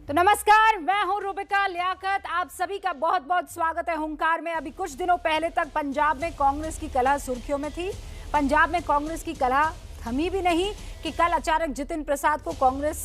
तो नमस्कार, मैं हूं रूबिका लियाकत। आप सभी का बहुत बहुत स्वागत है हुंकार में। अभी कुछ दिनों पहले तक पंजाब में कांग्रेस की कलह सुर्खियों में थी। पंजाब में कांग्रेस की कलह थमी भी नहीं कि कल अचानक जितिन प्रसाद को कांग्रेस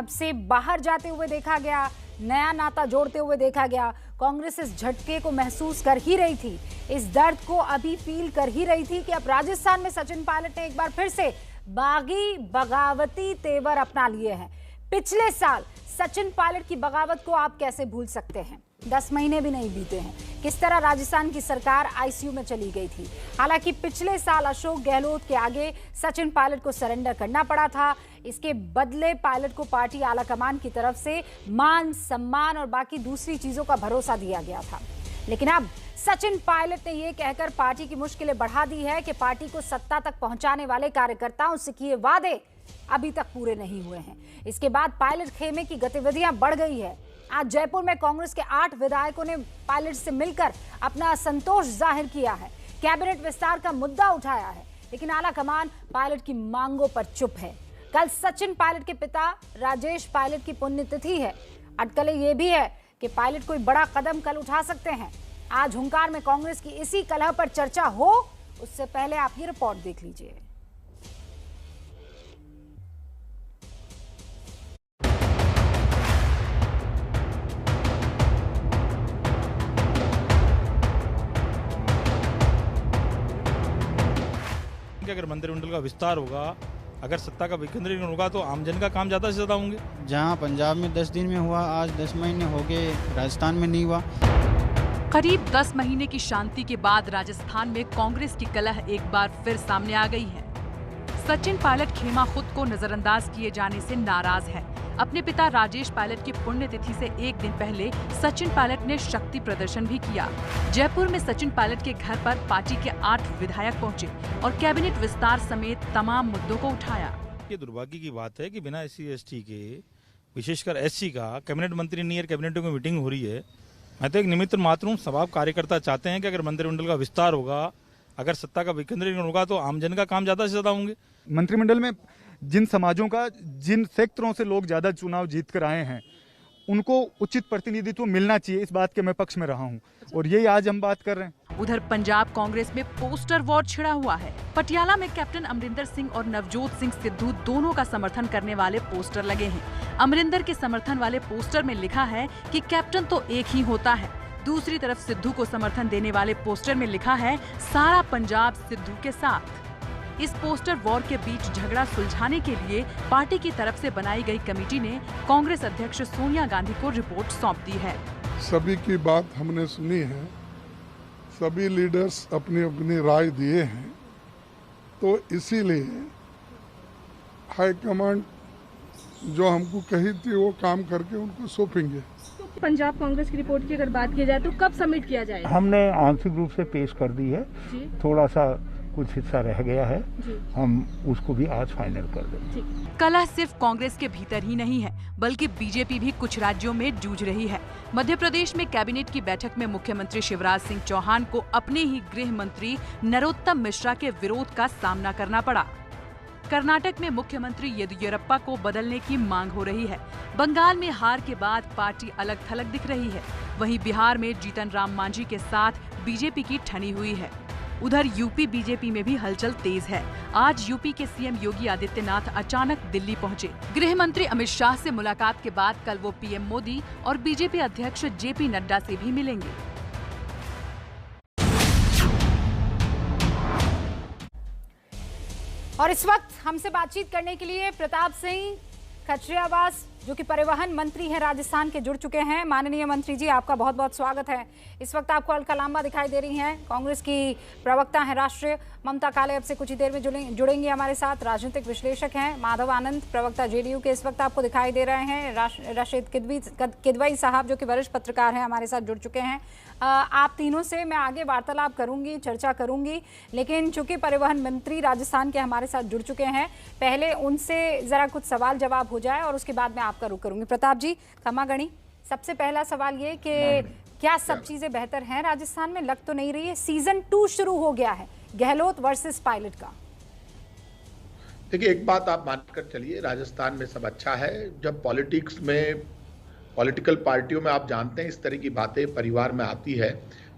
से बाहर जाते हुए देखा गया, नया नाता जोड़ते हुए देखा गया। कांग्रेस इस झटके को महसूस कर ही रही थी, इस दर्द को अभी फील कर ही रही थी कि अब राजस्थान में सचिन पायलट ने एक बार फिर से बागी बगावती तेवर अपना लिए हैं। पिछले साल सचिन पायलट की बगावत को आप कैसे भूल सकते हैं? 10 महीने भी नहीं बीते हैं, किस तरह राजस्थान की सरकार आईसीयू में चली गई थी। हालांकि पिछले साल अशोक गहलोत के आगे सचिन पायलट को सरेंडर करना पड़ा था। इसके बदले पायलट को पार्टी आलाकमान की तरफ से मान सम्मान और बाकी दूसरी चीजों का भरोसा दिया गया था। लेकिन अब सचिन पायलट ने यह कहकर पार्टी की मुश्किलें बढ़ा दी है कि पार्टी को सत्ता तक पहुंचाने वाले कार्यकर्ताओं से किए वादे अभी तक पूरे नहीं हुए हैं। इसके बाद पायलट खेमे की गतिविधियां बढ़ गई है। आज जयपुर में कांग्रेस के 8 विधायकों ने पायलट से मिलकर अपना असंतोष जाहिर किया है, कैबिनेट विस्तार का मुद्दा उठाया है। लेकिन आलाकमान पायलट की मांगों पर चुप है। कल सचिन पायलट के पिता राजेश पायलट की पुण्यतिथि है। अटकलें यह भी है कि पायलट कोई बड़ा कदम कल उठा सकते हैं। आज हुंकार में कांग्रेस की इसी कलह पर चर्चा हो, उससे पहले आप ये रिपोर्ट देख लीजिए। अगर मंत्रिमंडल का विस्तार होगा, अगर सत्ता का विकेंद्रीकरण होगा तो आमजन का काम ज़्यादा से ज़्यादा होंगे। जहां पंजाब में 10 दिन में हुआ, आज 10 महीने हो गए राजस्थान में नहीं हुआ। करीब 10 महीने की शांति के बाद राजस्थान में कांग्रेस की कलह एक बार फिर सामने आ गई है। सचिन पायलट खेमा खुद को नजरअंदाज किए जाने से नाराज है। अपने पिता राजेश पायलट की पुण्यतिथि से एक दिन पहले सचिन पायलट ने शक्ति प्रदर्शन भी किया। जयपुर में सचिन पायलट के घर पर पार्टी के 8 विधायक पहुंचे और कैबिनेट विस्तार समेत तमाम मुद्दों को उठाया। ये दुर्भाग्य की बात है कि बिना SC/ST के, विशेषकर SC का कैबिनेट मंत्री नहीं है, कैबिनेट की मीटिंग हो रही है। मैं तो एक निमित्त मात्र हूं। सब कार्यकर्ता चाहते हैं कि अगर मंत्रिमंडल का विस्तार होगा, अगर सत्ता का विकेंद्रीकरण होगा तो आमजन का काम ज्यादा से ज्यादा होंगे। मंत्रिमंडल में जिन समाजों का, जिन सेक्टरों से लोग ज्यादा चुनाव जीत कर आए हैं, उनको उचित प्रतिनिधित्व मिलना चाहिए। इस बात के मैं पक्ष में रहा हूं और यही आज हम बात कर रहे हैं। उधर पंजाब कांग्रेस में पोस्टर वॉर छिड़ा हुआ है। पटियाला में कैप्टन अमरिंदर सिंह और नवजोत सिंह सिद्धू दोनों का समर्थन करने वाले पोस्टर लगे हैं। अमरिंदर के समर्थन वाले पोस्टर में लिखा है कि कैप्टन तो एक ही होता है। दूसरी तरफ सिद्धू को समर्थन देने वाले पोस्टर में लिखा है सारा पंजाब सिद्धू के साथ। इस पोस्टर वॉर के बीच झगड़ा सुलझाने के लिए पार्टी की तरफ से बनाई गई कमेटी ने कांग्रेस अध्यक्ष सोनिया गांधी को रिपोर्ट सौंप दी है। सभी की बात हमने सुनी है, सभी लीडर्स अपनी अपनी राय दिए हैं, तो इसीलिए हाईकमांड जो हमको कही थी वो काम करके उनको सौंपेंगे। पंजाब कांग्रेस की रिपोर्ट की अगर बात की जाए तो कब सबमिट किया जाएगा? हमने आंशिक रूप से पेश कर दी है, थोड़ा सा कुछ हिस्सा रह गया है, हम उसको भी आज फाइनल कर देंगे। कलह सिर्फ कांग्रेस के भीतर ही नहीं है, बल्कि बीजेपी भी कुछ राज्यों में जूझ रही है। मध्य प्रदेश में कैबिनेट की बैठक में मुख्यमंत्री शिवराज सिंह चौहान को अपने ही गृह मंत्री नरोत्तम मिश्रा के विरोध का सामना करना पड़ा। कर्नाटक में मुख्यमंत्री येदियुरप्पा को बदलने की मांग हो रही है। बंगाल में हार के बाद पार्टी अलग थलग दिख रही है। वहीं बिहार में जीतन राम मांझी के साथ बीजेपी की ठनी हुई है। उधर यूपी बीजेपी में भी हलचल तेज है। आज यूपी के सीएम योगी आदित्यनाथ अचानक दिल्ली पहुंचे। गृह मंत्री अमित शाह से मुलाकात के बाद कल वो पीएम मोदी और बीजेपी अध्यक्ष जेपी नड्डा से भी मिलेंगे। और इस वक्त हमसे बातचीत करने के लिए प्रताप सिंह खचरियावास, जो कि परिवहन मंत्री हैं राजस्थान के, जुड़ चुके हैं। माननीय मंत्री जी, आपका बहुत बहुत स्वागत है। इस वक्त आपको अलका लांबा दिखाई दे रही हैं, कांग्रेस की प्रवक्ता हैं राष्ट्रीय। ममता काले अब से कुछ ही देर में जुड़ेंगी हमारे साथ। राजनीतिक विश्लेषक हैं माधव आनंद, प्रवक्ता JDU के, इस वक्त आपको दिखाई दे रहे हैं। राशिद किदवई साहब, जो कि वरिष्ठ पत्रकार हैं, हमारे साथ जुड़ चुके हैं। आप तीनों से मैं आगे वार्तालाप करूंगी, चर्चा करूंगी, लेकिन चूंकि परिवहन मंत्री राजस्थान के हमारे साथ जुड़ चुके हैं, पहले उनसे जरा कुछ सवाल जवाब हो जाए और उसके बाद मैं आपका रुख करूंगी। प्रताप जी, खमागणी, सबसे पहला सवाल ये कि क्या सब चीजें बेहतर हैं राजस्थान में? लग तो नहीं रही है। सीजन 2 शुरू हो गया है गहलोत वर्सेस पायलट का। देखिए, एक बात आप मानकर चलिए, राजस्थान में सब अच्छा है। जब पॉलिटिक्स में, पॉलिटिकल पार्टियों में आप जानते हैं इस तरह की बातें परिवार में आती है,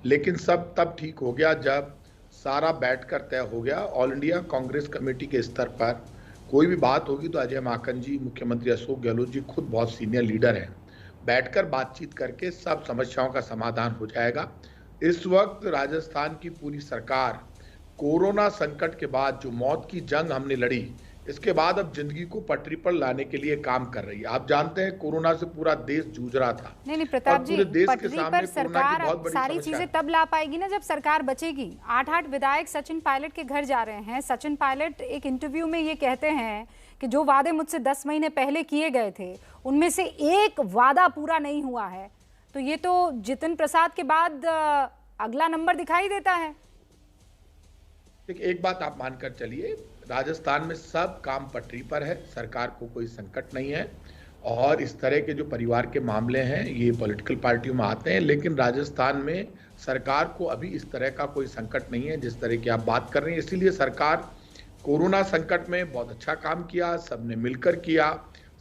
लेकिन सब तब ठीक हो गया जब सारा बैठकर तय हो गया। ऑल इंडिया कांग्रेस कमेटी के स्तर पर कोई भी बात होगी तो अजय माकन जी, मुख्यमंत्री अशोक गहलोत जी खुद बहुत सीनियर लीडर हैं, बैठकर बातचीत करके सब समस्याओं का समाधान हो जाएगा। इस वक्त राजस्थान की पूरी सरकार कोरोना संकट के बाद जो मौत की जंग हमने लड़ी, इसके बाद अब जिंदगी को पटरी पर लाने के लिए काम कर रही है। आप जानते हैं कोरोना से पूरा देश जूझ रहा था। नहीं प्रताप जी, पटरी पर सरकार सारी चीजें तब ला पाएगी ना जब सरकार बचेगी। 8 विधायक सचिन पायलट के घर जा रहे हैं। सचिन पायलट एक इंटरव्यू में ये कहते हैं कि जो वादे मुझसे 10 महीने पहले किए गए थे उनमें से एक वादा पूरा नहीं हुआ है। तो ये तो जितिन प्रसाद के बाद अगला नंबर दिखाई देता है। एक बात आप मानकर चलिए, राजस्थान में सब काम पटरी पर है, सरकार को कोई संकट नहीं है। और इस तरह के जो परिवार के मामले हैं ये पॉलिटिकल पार्टियों में आते हैं, लेकिन राजस्थान में सरकार को अभी इस तरह का कोई संकट नहीं है जिस तरह की आप बात कर रहे हैं। इसीलिए सरकार कोरोना संकट में बहुत अच्छा काम किया, सबने मिलकर किया,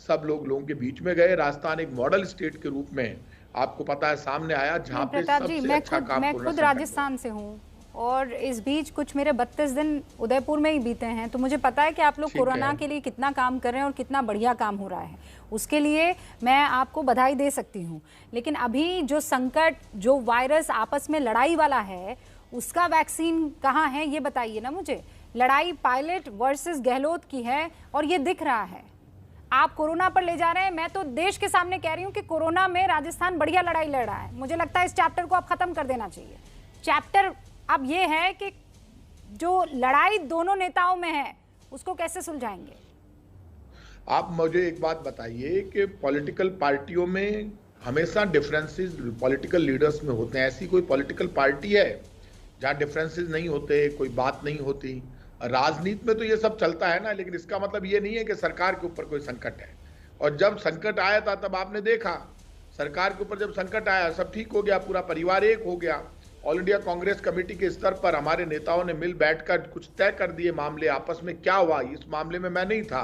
सब लोगों के बीच में गए। राजस्थान एक मॉडल स्टेट के रूप में आपको पता है सामने आया, जहां पे सबसे अच्छा काम। मैं खुद राजस्थान से हूँ और इस बीच कुछ मेरे 32 दिन उदयपुर में ही बीते हैं, तो मुझे पता है कि आप लोग कोरोना के लिए कितना काम कर रहे हैं और कितना बढ़िया काम हो रहा है। उसके लिए मैं आपको बधाई दे सकती हूँ। लेकिन अभी जो संकट, जो वायरस आपस में लड़ाई वाला है, उसका वैक्सीन कहाँ है ये बताइए ना मुझे। लड़ाई पायलट वर्सेस गहलोत की है और ये दिख रहा है। आप कोरोना पर ले जा रहे हैं, मैं तो देश के सामने कह रही हूँ कि कोरोना में राजस्थान बढ़िया लड़ाई लड़ रहा है। मुझे लगता है इस चैप्टर को आप खत्म कर देना चाहिए। चैप्टर अब ये है कि जो लड़ाई दोनों नेताओं में है उसको कैसे सुलझाएंगे। आप मुझे एक बात बताइए कि पॉलिटिकल पार्टियों में हमेशा डिफरेंसेस पॉलिटिकल लीडर्स में होते हैं। ऐसी कोई पॉलिटिकल पार्टी है जहां डिफरेंसेस नहीं होते, कोई बात नहीं होती? राजनीति में तो ये सब चलता है ना, लेकिन इसका मतलब ये नहीं है कि सरकार के ऊपर कोई संकट है। और जब संकट आया था तब आपने देखा, सरकार के ऊपर जब संकट आया सब ठीक हो गया, पूरा परिवार एक हो गया। ऑल इंडिया कांग्रेस कमेटी के स्तर पर हमारे नेताओं ने मिल बैठकर कुछ तय कर दिए मामले। आपस में क्या हुआ, इस मामले में मैं नहीं था,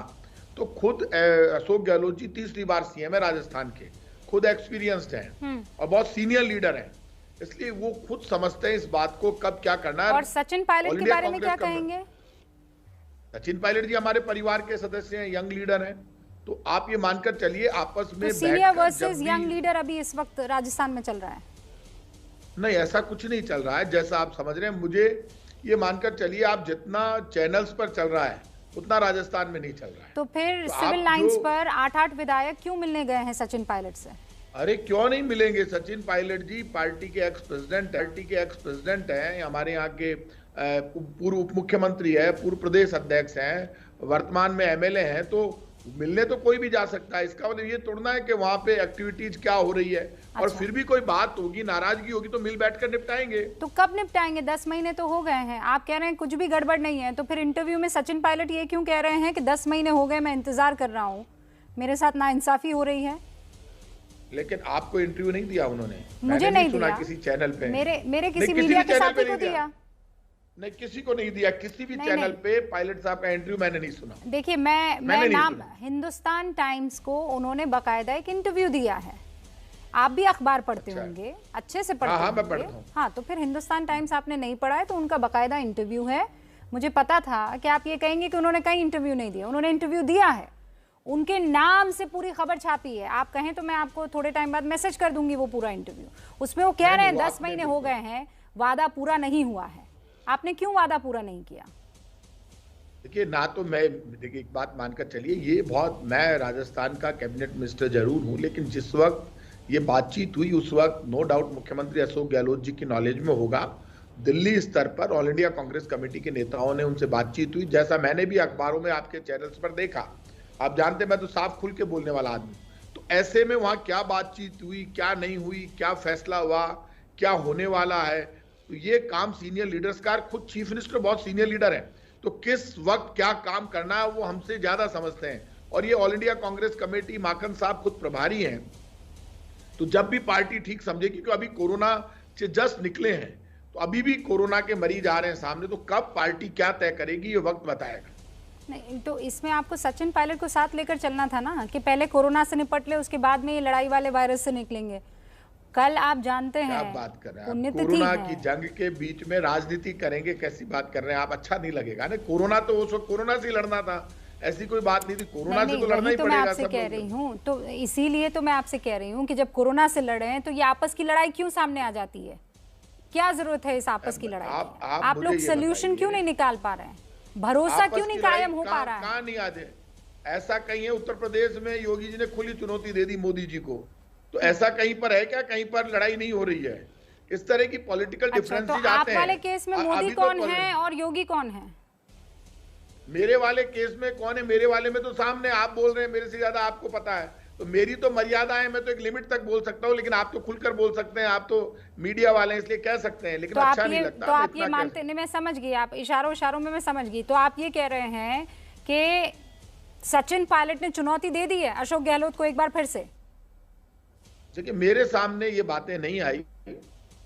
तो खुद अशोक गहलोत जी तीसरी बार सीएम है राजस्थान के, खुद एक्सपीरियंस्ड हैं और बहुत सीनियर लीडर हैं, इसलिए वो खुद समझते हैं इस बात को कब क्या करना है। और सचिन पायलट के बारे में क्या कहेंगे? सचिन पायलट जी हमारे परिवार के सदस्य हैं, यंग लीडर हैं, तो आप ये मानकर चलिए आपस में तो सीनियर वर्सेस यंग लीडर अभी इस वक्त राजस्थान में चल रहा है? नहीं, ऐसा कुछ नहीं चल रहा है जैसा आप समझ रहे हैं। मुझे ये मानकर चलिए आप जितना चैनल्स पर चल रहा है उतना राजस्थान में नहीं चल रहा है। तो फिर सिविल लाइंस पर 8 विधायक क्यों मिलने गए हैं सचिन पायलट से? अरे क्यों नहीं मिलेंगे? सचिन पायलट जी पार्टी के एक्स प्रेसिडेंट हैं, हमारे यहाँ के पूर्व उप मुख्यमंत्री है, पूर्व प्रदेश अध्यक्ष हैं, वर्तमान में एमएलए हैं, तो मिलने तो कोई भी जा सकता है। इसका मतलब ये तोड़ना है कि वहाँ पे एक्टिविटीज क्या हो रही है। अच्छा। और फिर भी कोई बात होगी, नाराजगी होगी तो मिल बैठकर निपटाएंगे। तो कब निपटाएंगे? 10 महीने तो हो गए हैं, आप कह रहे हैं कुछ भी गड़बड़ नहीं है, तो फिर इंटरव्यू में सचिन पायलट ये क्यों कह रहे हैं कि 10 महीने हो गए, मैं इंतजार कर रहा हूँ, मेरे साथ नाइंसाफी हो रही है? लेकिन आपको इंटरव्यू नहीं दिया उन्होंने? मुझे नहीं दिया किसी चैनल पे, मेरे किसी मीडिया के साथी को दिया? नहीं, किसी को नहीं दिया, किसी भी चैनल पे पायलट साहब का इंटरव्यू मैंने नहीं सुना। देखिए मैं नाम हिंदुस्तान टाइम्स को उन्होंने बाकायदा एक इंटरव्यू दिया है। आप भी अखबार पढ़ते होंगे, अच्छे से पढ़ते होंगे। मैं पढ़ता हूं। हाँ, तो फिर हिंदुस्तान टाइम्स आपने नहीं पढ़ा है तो उनका बाकायदा इंटरव्यू है। मुझे पता था कि आप ये कहेंगे कि उन्होंने कहीं इंटरव्यू नहीं दिया, उन्होंने इंटरव्यू दिया है, उनके नाम से पूरी खबर छापी है। आप कहें तो मैं आपको थोड़े टाइम बाद मैसेज कर दूंगी वो पूरा इंटरव्यू। उसमें वो कह रहे हैं 10 महीने हो गए हैं, वादा पूरा नहीं हुआ है। आपने क्यों वादा पूरा नहीं किया? देखिए, ना तो मैं, देखिए एक बात मानकर चलिए, ये बहुत, मैं राजस्थान का कैबिनेट मिनिस्टर जरूर हूं, लेकिन जिस वक्त ये बातचीत हुई उस वक्त नो डाउट मुख्यमंत्री अशोक गहलोत जी की नॉलेज में होगा। दिल्ली स्तर पर ऑल इंडिया कांग्रेस कमेटी के नेताओं ने उनसे बातचीत हुई, जैसा मैंने भी अखबारों में आपके चैनल्स पर देखा। आप जानते हैं मैं तो साफ खुल के बोलने वाला आदमी, तो ऐसे में वहां क्या बातचीत हुई, क्या नहीं हुई, क्या फैसला हुआ, क्या होने वाला है, तो ये काम सीनियर लीडर्स का। खुद चीफ मिनिस्टर बहुत सीनियर लीडर है, तो किस वक्त क्या काम करना है वो हमसे ज्यादा समझते हैं। और ये ऑल इंडिया कांग्रेस कमेटी, माकन साहब खुद प्रभारी हैं, तो जब भी पार्टी ठीक समझेगी कि अभी कोरोना से जस्ट निकले हैं, तो अभी भी कोरोना के मरीज आ रहे हैं सामने, तो कब पार्टी क्या तय करेगी ये वक्त बताएगा। नहीं तो इसमें आपको सचिन पायलट को साथ लेकर चलना था ना, कि पहले कोरोना से निपट ले, उसके बाद में ये लड़ाई वाले वायरस से निकलेंगे। कल आप जानते हैं, क्या बात कर रहे हैं आप? कोरोना की जंग के बीच में राजनीति करेंगे, कैसी बात कर रहे हैं आप? अच्छा नहीं लगेगा ना। कोरोना तो उस वक्त कोरोना से लड़ना था, ऐसी कोई बात नहीं थी। कोरोना से तो लड़ना ही पड़ेगा। मैं आपसे कह रही हूँ, तो इसीलिए तो मैं आपसे कह रही हूँ कि जब कोरोना से लड़े हैं तो ये आपस की लड़ाई क्यों सामने आ जाती है? क्या जरूरत है इस आपस की लड़ाई की? आप लोग सोल्यूशन क्यों नहीं निकाल पा रहे हैं? भरोसा क्यों नहीं कायम हो पा रहा है? कहाँ नहीं आते? ऐसा कहीं है उत्तर प्रदेश में योगी जी ने खुली चुनौती दे दी मोदी जी को, तो ऐसा कहीं पर है क्या? कहीं पर लड़ाई नहीं हो रही है? इस तरह की पॉलिटिकल डिफरेंसेस आते हैं। आप वाले केस में मोदी कौन है और योगी कौन है? मेरे वाले केस में कौन है? मेरे वाले में तो सामने आप बोल रहे हैं, मेरे से ज्यादा आपको पता है। तो मेरी तो मर्यादा है, मैं तो एक लिमिट तक बोल सकता हूँ, लेकिन आप तो खुलकर बोल सकते हैं। आप तो मीडिया वाले हैं इसलिए कह सकते हैं, लेकिन तो अच्छा नहीं लगता। तो आप ये मानते नहीं? मैं समझ गई, आप इशारों में मैं समझ गई। तो आप ये कह रहे हैं कि सचिन पायलट ने चुनौती दे दी है अशोक गहलोत को एक बार फिर से? देखिए, मेरे सामने ये बातें नहीं आई।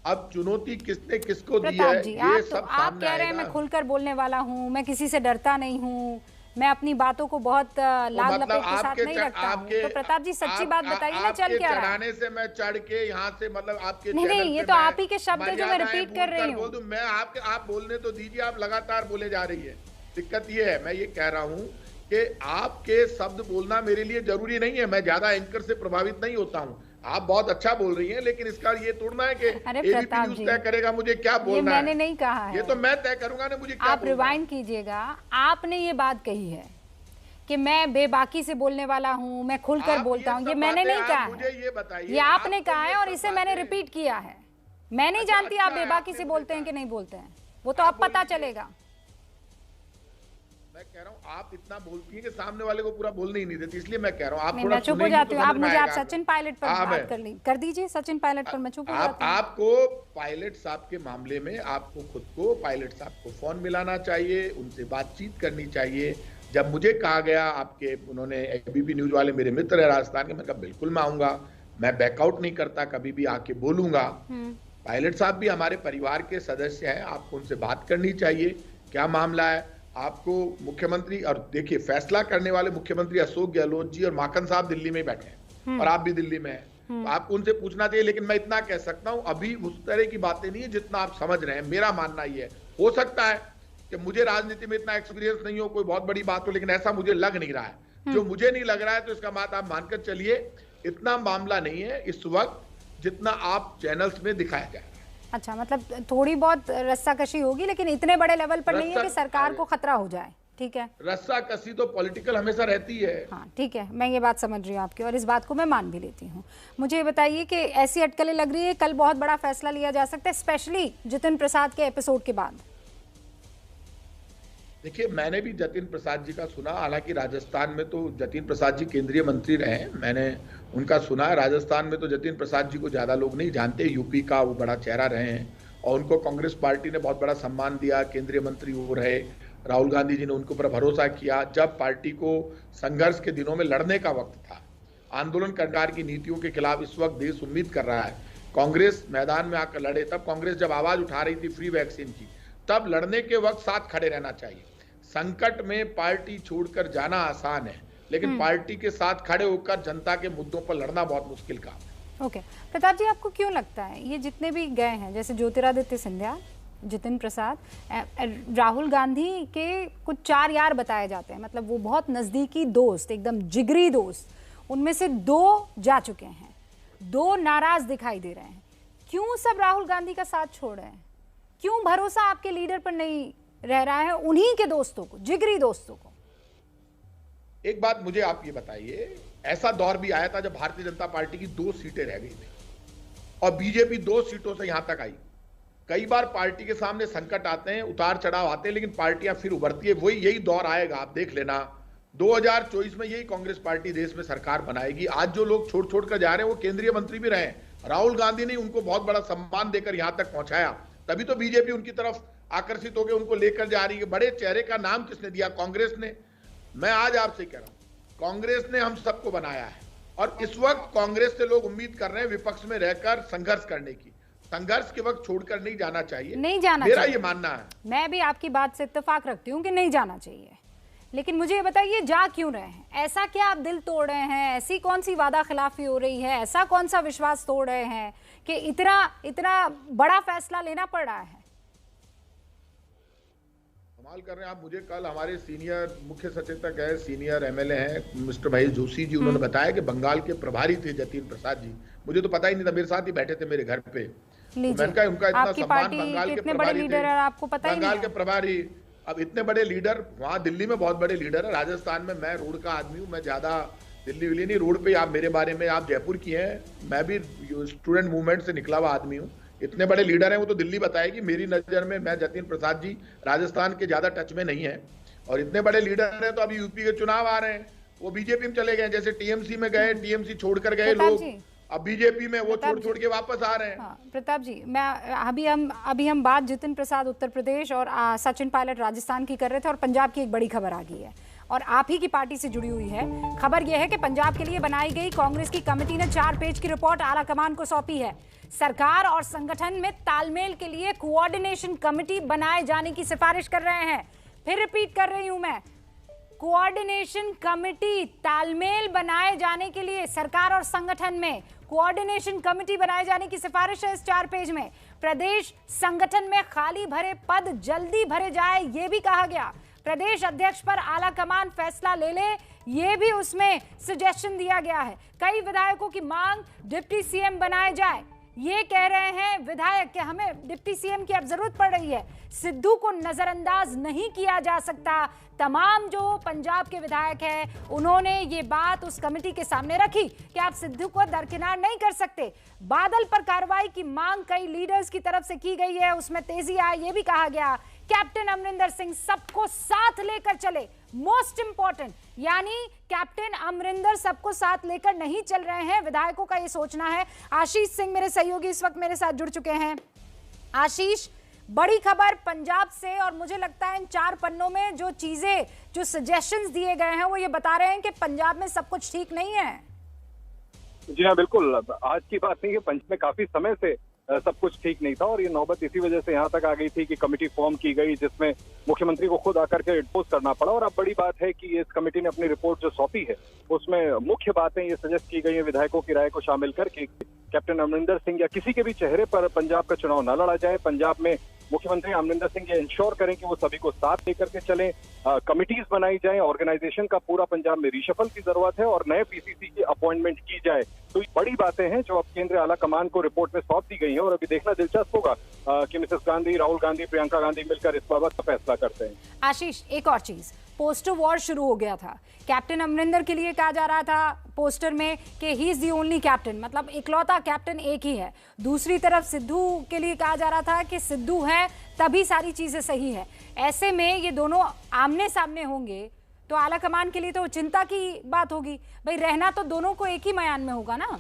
अब चुनौती किसने किसको दी है ये सब आप कह रहे हैं मैं खुलकर बोलने वाला हूँ, मैं किसी से डरता नहीं हूँ, मैं अपनी बातों को बहुत लाल लपेट के साथ नहीं रखता हूँ। तो प्रताप जी सच्ची बात बताइए ना, चल क्या रहा है? से मैं चढ़ के यहाँ से मतलब आपके नहीं, ये तो आप ही के शब्द है जो मैं रिपीट कर रही हूँ। मैं आप बोलने तो दीजिए, आप लगातार बोले जा रही है। दिक्कत ये है, मैं ये कह रहा हूँ कि आपके शब्द बोलना मेरे लिए जरूरी नहीं है। मैं ज्यादा एंकर से प्रभावित नहीं होता हूँ। आप बहुत अच्छा बोल रही हैं, लेकिन इसका ये तोड़ना है कि एबीपी न्यूज तय करेगा मुझे क्या बोलना है। मैंने नहीं कहा है, ये तो मैं तय करूंगा ना मुझे क्या। आप रिवाइंड कीजिएगा। आपने ये बात कही है कि मैं बेबाकी से बोलने वाला हूँ, मैं खुलकर बोलता हूँ, ये मैंने नहीं कहा है। मुझे ये बताइए, ये आपने कहा है और इसे मैंने रिपीट किया है। मैं नहीं जानती आप बेबाकी से बोलते हैं कि नहीं बोलते हैं, वो तो अब पता चलेगा। मैं कह रहा हूँ आप इतना बोलती हैं कि सामने वाले को पूरा बोलने ही नहीं देती, इसलिए मैं कह रहा हूँ आप थोड़ा चुप हो जाती हूँ। आप मुझे आप सचिन पायलट पर बात कर दीजिए। सचिन पायलट पर मैं चुप हो जाती हूँ। आपको पायलट साहब के मामले में आपको खुद को पायलट साहब को फोन मिलाना चाहिए, उनसे बातचीत करनी चाहिए। जब मुझे कहा गया आपके उन्होंने एबीपी न्यूज वाले मेरे मित्र है राजस्थान के, मैं कहा बिल्कुल मैं आऊंगा, मैं बैकआउट नहीं करता, कभी भी आके बोलूंगा। पायलट साहब भी हमारे परिवार के सदस्य हैं, आपको उनसे बात करनी चाहिए क्या मामला है। आपको मुख्यमंत्री, और देखिए फैसला करने वाले मुख्यमंत्री अशोक गहलोत जी और माकन साहब दिल्ली में ही बैठे हैं और आप भी दिल्ली में हैं, तो आपको उनसे पूछना चाहिए। लेकिन मैं इतना कह सकता हूं, अभी उस तरह की बातें नहीं है जितना आप समझ रहे हैं। मेरा मानना ये है, हो सकता है कि मुझे राजनीति में इतना एक्सपीरियंस नहीं हो, कोई बहुत बड़ी बात हो, लेकिन ऐसा मुझे लग नहीं रहा है। जो मुझे नहीं लग रहा है तो इसका बात आप मानकर चलिए, इतना मामला नहीं है इस वक्त जितना आप चैनल्स में दिखाया जाए। अच्छा, मतलब थोड़ी बहुत रस्साकशी होगी, लेकिन इतने बड़े लेवल पर नहीं है कि सरकार को खतरा हो जाए। ठीक है, रस्साकशी तो पॉलिटिकल हमेशा रहती है। हाँ ठीक है, मैं ये बात समझ रही हूँ आपकी, और इस बात को मैं मान भी लेती हूँ। मुझे ये बताइए कि ऐसी अटकलें लग रही है कल बहुत बड़ा फैसला लिया जा सकता है, स्पेशली जतिन प्रसाद के एपिसोड के बाद। देखिए, मैंने भी जतिन प्रसाद जी का सुना, हालांकि राजस्थान में तो जतिन प्रसाद जी केंद्रीय मंत्री रहे हैं, मैंने उनका सुना है। राजस्थान में तो जतिन प्रसाद जी को ज़्यादा लोग नहीं जानते, यूपी का वो बड़ा चेहरा रहे हैं और उनको कांग्रेस पार्टी ने बहुत बड़ा सम्मान दिया, केंद्रीय मंत्री वो रहे। राहुल गांधी जी ने उनके ऊपर भरोसा किया जब पार्टी को संघर्ष के दिनों में लड़ने का वक्त था। आंदोलन सरकार की नीतियों के खिलाफ इस वक्त देश उम्मीद कर रहा है, कांग्रेस मैदान में आकर लड़े। तब कांग्रेस जब आवाज उठा रही थी फ्री वैक्सीन की, तब लड़ने के वक्त साथ खड़े रहना चाहिए। संकट में पार्टी छोड़कर जाना आसान है, लेकिन पार्टी के साथ खड़े होकर जनता के मुद्दों पर लड़ना बहुत मुश्किल काम है। ओके, प्रताप जी, आपको क्यों लगता है ये जितने भी गए हैं, जैसे ज्योतिरादित्य सिंधिया, जतिन प्रसाद, राहुल गांधी के कुछ 4 यार बताए जाते हैं, मतलब वो बहुत नजदीकी दोस्त, एकदम जिगरी दोस्त, उनमें से 2 जा चुके हैं, 2 नाराज दिखाई दे रहे हैं। क्यों सब राहुल गांधी का साथ छोड़ रहे हैं? क्यों भरोसा आपके लीडर पर नहीं रह रहा है, उन्हीं के दोस्तों को, जिगरी दोस्तों को? एक बात मुझे आप ये बताइए, ऐसा दौर भी आया था जब भारतीय जनता पार्टी की 2 सीटें रह गई थी और बीजेपी 2 सीटों से यहां तक आई। कई बार पार्टी के सामने संकट आते हैं, उतार चढ़ाव आते हैं, लेकिन पार्टियां फिर उभरती है। वही यही दौर आएगा, आप देख लेना। 2024 में यही कांग्रेस पार्टी देश में सरकार बनाएगी। आज जो लोग छोड़ छोड़ कर जा रहे हैं वो केंद्रीय मंत्री भी रहे। राहुल गांधी ने उनको बहुत बड़ा सम्मान देकर यहां तक पहुंचाया, तभी तो बीजेपी उनकी तरफ आकर्षित होकर उनको लेकर जा रही है। बड़े चेहरे का नाम किसने दिया? कांग्रेस ने। मैं आज आपसे कह रहा हूं, कांग्रेस ने हम सबको बनाया है और इस वक्त कांग्रेस से लोग उम्मीद कर रहे हैं विपक्ष में रहकर संघर्ष करने की। संघर्ष के वक्त छोड़कर नहीं जाना चाहिए, नहीं जाना मेरा चाहिए। ये मानना है। मैं भी आपकी बात से इत्तेफाक रखती हूँ कि नहीं जाना चाहिए, लेकिन मुझे ये बताइए, जा क्यों रहे हैं? ऐसा क्या आप दिल तोड़ रहे हैं? ऐसी कौन सी वादा खिलाफी हो रही है? ऐसा कौन सा विश्वास तोड़ रहे हैं कि इतना बड़ा फैसला लेना पड़ रहा है? कमाल कर रहे हैं आप। मुझे कल हमारे सीनियर मुख्य सचेतक है, सीनियर एमएलए हैं मिस्टर महेश जोशी जी, उन्होंने बताया कि बंगाल के प्रभारी थे जतिन प्रसाद जी। मुझे तो पता ही नहीं था, मेरे साथ ही बैठे थे मेरे घर पे। तो मैंने कहा उनका इतना सम्मान, बंगाल के प्रभारी थे, आपको पता ही बंगाल के प्रभारी। अब इतने बड़े लीडर वहाँ दिल्ली में बहुत बड़े लीडर है, राजस्थान में मैं रोड का आदमी हूँ, मैं ज्यादा दिल्ली विल्ली नहीं, रोड पे आप मेरे बारे में, आप जयपुर की हैं, मैं भी स्टूडेंट मूवमेंट से निकला हुआ आदमी हूँ। इतने बड़े लीडर हैं, वो तो दिल्ली बताएगी। मेरी नजर में मैं जतिन प्रसाद जी राजस्थान के ज्यादा टच में नहीं है। और इतने बड़े लीडर हैं तो अभी यूपी के चुनाव आ रहे हैं, वो बीजेपी में चले गए, जैसे टीएमसी में गए, टीएमसी छोड़कर गए लोग, अब बीजेपी में वो छोड़ के वापस आ रहे हैं। हाँ, प्रताप जी, मैं अभी हम बात जतिन प्रसाद उत्तर प्रदेश और सचिन पायलट राजस्थान की कर रहे थे, और पंजाब की एक बड़ी खबर आ गई है और आप ही की पार्टी से जुड़ी हुई है। खबर यह है कि पंजाब के लिए बनाई गई कांग्रेस की कमेटी ने 4 पेज की रिपोर्ट आला कमान को सौंपी है। सरकार और संगठन में तालमेल के लिए कोऑर्डिनेशन कमेटी बनाए जाने की सिफारिश कर रहे हैं। फिर रिपीट कर रही हूं मैं, कोऑर्डिनेशन कमेटी, तालमेल बनाए जाने के लिए सरकार और संगठन में कोऑर्डिनेशन कमेटी बनाए जाने की सिफारिश है इस 4 पेज में। प्रदेश संगठन में खाली भरे पद जल्दी भरे जाए, यह भी कहा गया। प्रदेश अध्यक्ष पर आला कमान फैसला ले ले, ये भी उसमें सजेशन दिया गया है। कई विधायकों की मांग डिप्टी सीएम बनाए जाए, ये कह रहे हैं विधायक कि हमें डिप्टी सीएम की अब जरूरत पड़ रही है। सिद्धू को नजरअंदाज नहीं किया जा सकता। तमाम जो पंजाब के विधायक हैं उन्होंने ये बात उस कमेटी के सामने रखी कि आप सिद्धू को दरकिनार नहीं कर सकते। बादल पर कार्रवाई की मांग कई लीडर्स की तरफ से की गई है, उसमें तेजी आए, ये भी कहा गया। कैप्टन अमरिंदर सिंह सबको साथ लेकर चले, मोस्ट इंपॉर्टेंट, यानी कैप्टन अमरिंदर सबको साथ लेकर नहीं चल रहे हैं, विधायकों का ये सोचना है। आशीष सिंह मेरे सहयोगी इस वक्त मेरे साथ जुड़ चुके हैं। आशीष, बड़ी खबर पंजाब से, और मुझे लगता है इन 4 पन्नों में जो चीजें, जो सजेशंस दिए गए हैं वो ये बता रहे हैं कि पंजाब में सब कुछ ठीक नहीं है। जी हाँ, बिल्कुल। आज की बात नहीं है, पंच में काफी समय से सब कुछ ठीक नहीं था, और ये नौबत इसी वजह से यहाँ तक आ गई थी कि कमेटी फॉर्म की गई जिसमें मुख्यमंत्री को खुद आकर के इंपोज करना पड़ा। और अब बड़ी बात है कि इस कमेटी ने अपनी रिपोर्ट जो सौंपी है उसमें मुख्य बातें ये सजेस्ट की गई है विधायकों की राय को शामिल करके कैप्टन अमरिंदर सिंह या किसी के भी चेहरे पर पंजाब का चुनाव न लड़ा जाए। पंजाब में मुख्यमंत्री अमरिंदर सिंह ये इंश्योर करें कि वो सभी को साथ लेकर के चलें, कमिटीज बनाई जाए, ऑर्गेनाइजेशन का पूरा पंजाब में रिशफल की जरूरत है और नए पीसीसी की अपॉइंटमेंट की जाए। तो ये बड़ी बातें हैं जो अब केंद्रीय आला कमान को रिपोर्ट में सौंप दी गई है, और अभी देखना दिलचस्प होगा कि मिसेस गांधी, राहुल गांधी, प्रियंका गांधी मिलकर इस बाबत का फैसला करते हैं। आशीष, एक और चीज, पोस्टर वॉर शुरू हो गया था। कैप्टन अमरिंदर के लिए कहा जा रहा था पोस्टर में कि he is the only captain, मतलब इकलौता कैप्टन एक ही है। दूसरी तरफ सिद्धू के लिए कहा जा रहा था कि सिद्धू है तभी सारी चीजें सही है। ऐसे में ये दोनों आमने सामने होंगे तो आला कमान के लिए तो चिंता की बात होगी। भाई, रहना तो दोनों को एक ही मयान में होगा ना।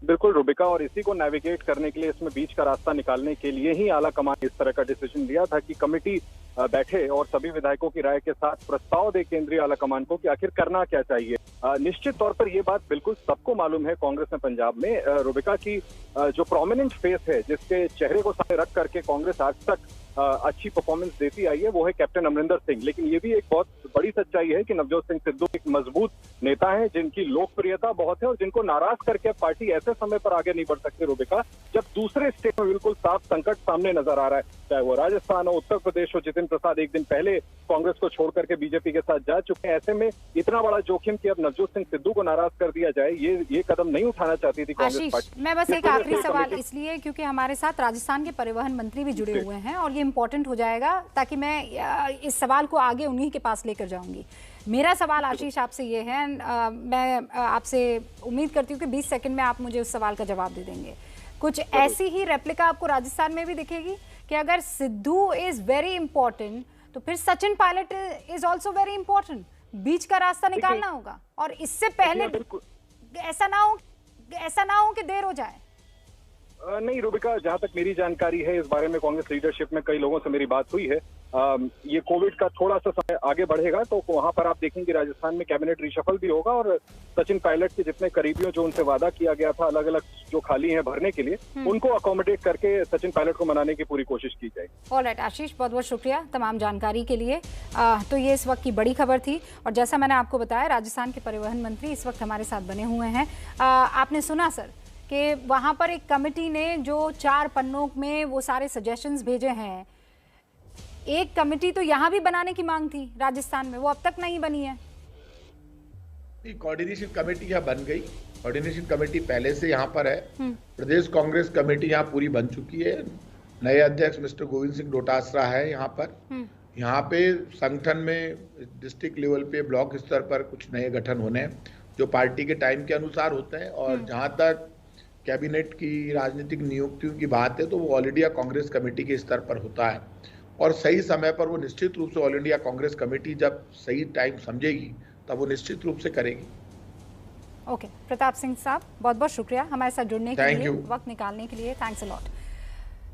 बिल्कुल रुबिका, और इसी को नेविगेट करने के लिए, इसमें बीच का रास्ता निकालने के लिए ही आला कमान इस तरह का डिसीजन लिया था कि कमेटी बैठे और सभी विधायकों की राय के साथ प्रस्ताव दे केंद्रीय आला कमान को कि आखिर करना क्या चाहिए। निश्चित तौर पर ये बात बिल्कुल सबको मालूम है कांग्रेस में पंजाब में, रुबिका की जो प्रोमिनेंट फेस है जिसके चेहरे को सामने रख करके कांग्रेस आज तक अच्छी परफॉर्मेंस देती आई है, वो है कैप्टन अमरिंदर सिंह। लेकिन ये भी एक बहुत बड़ी सच्चाई है कि नवजोत सिंह सिद्धू एक मजबूत नेता है जिनकी लोकप्रियता बहुत है और जिनको नाराज करके पार्टी ऐसे समय पर आगे नहीं बढ़ सकती रुबिका, जब दूसरे स्टेट में बिल्कुल साफ संकट सामने नजर आ रहा है, चाहे वो राजस्थान हो, उत्तर प्रदेश हो। जतिन प्रसाद एक दिन पहले कांग्रेस को छोड़ करके बीजेपी के साथ जा चुके हैं। ऐसे में इतना बड़ा जोखिम कि अब नवजोत सिंह सिद्धू को नाराज कर दिया जाए, ये कदम नहीं उठाना चाहती थी कांग्रेस पार्टी। मैं बस एक आखिरी सवाल, इसलिए क्योंकि हमारे साथ राजस्थान के परिवहन मंत्री भी जुड़े हुए हैं और ये इंपॉर्टेंट हो जाएगा, ताकि मैं इस सवाल को आगे उन्हीं के पास लेकर जाऊंगी। मेरा सवाल आशीष आपसे ये है, मैं आपसे उम्मीद करती हूँ कि 20 सेकंड में आप मुझे उस सवाल का जवाब दे देंगे। कुछ ऐसी ही रेप्लिका आपको राजस्थान में भी दिखेगी कि अगर सिद्धू इज वेरी इंपॉर्टेंट तो फिर Sachin Pilot is also very important, बीच का रास्ता निकालना होगा, और इससे पहले ऐसा ना हो कि देर हो जाए। नहीं रूबिका, जहां तक मेरी जानकारी है इस बारे में कांग्रेस लीडरशिप में कई लोगों से मेरी बात हुई है। ये कोविड का थोड़ा सा समय आगे बढ़ेगा तो वहां पर आप देखेंगे राजस्थान में कैबिनेट रिशफल भी होगा और सचिन पायलट के जितने करीबियों जो उनसे वादा किया गया था अलग अलग जो खाली हैं भरने के लिए, उनको अकोमोडेट करके सचिन पायलट को मनाने की पूरी कोशिश की जाएगी। ऑलराइट आशीष, बहुत बहुत शुक्रिया तमाम जानकारी के लिए। तो ये इस वक्त की बड़ी खबर थी और जैसा मैंने आपको बताया राजस्थान के परिवहन मंत्री इस वक्त हमारे साथ बने हुए हैं। आपने सुना सर कि वहां पर एक कमेटी ने जो 4 पन्नों में वो सारे सजेशंस भेजे हैं, एक कमेटी तो यहाँ भी बनाने की मांग थी राजस्थान में, वो अब तक नहीं बनी है। कोऑर्डिनेशन कमेटी यहाँ बन गई, कोऑर्डिनेशन कमेटी पहले से यहाँ पर है। प्रदेश कांग्रेस कमेटी यहाँ पूरी बन चुकी है। नए अध्यक्ष मिस्टर गोविंद सिंह डोटासरा है यहाँ पर। यहाँ पे संगठन में डिस्ट्रिक्ट लेवल पे ब्लॉक स्तर पर कुछ नए गठन होने हैं जो पार्टी के टाइम के अनुसार होते हैं। और जहाँ तक कैबिनेट की राजनीतिक नियुक्तियों की बात है तो वो ऑल इंडिया कांग्रेस कमेटी के स्तर पर होता है और सही समय पर वो निश्चित रूप से ऑल इंडिया कांग्रेस कमेटी जब सही टाइम समझेगी तब वो निश्चित रूप से करेगी। ओके, प्रताप सिंह साहब बहुत बहुत शुक्रिया हमारे साथ जुड़ने के लिए, वक्त निकालने के लिए, थैंक्स अ लॉट।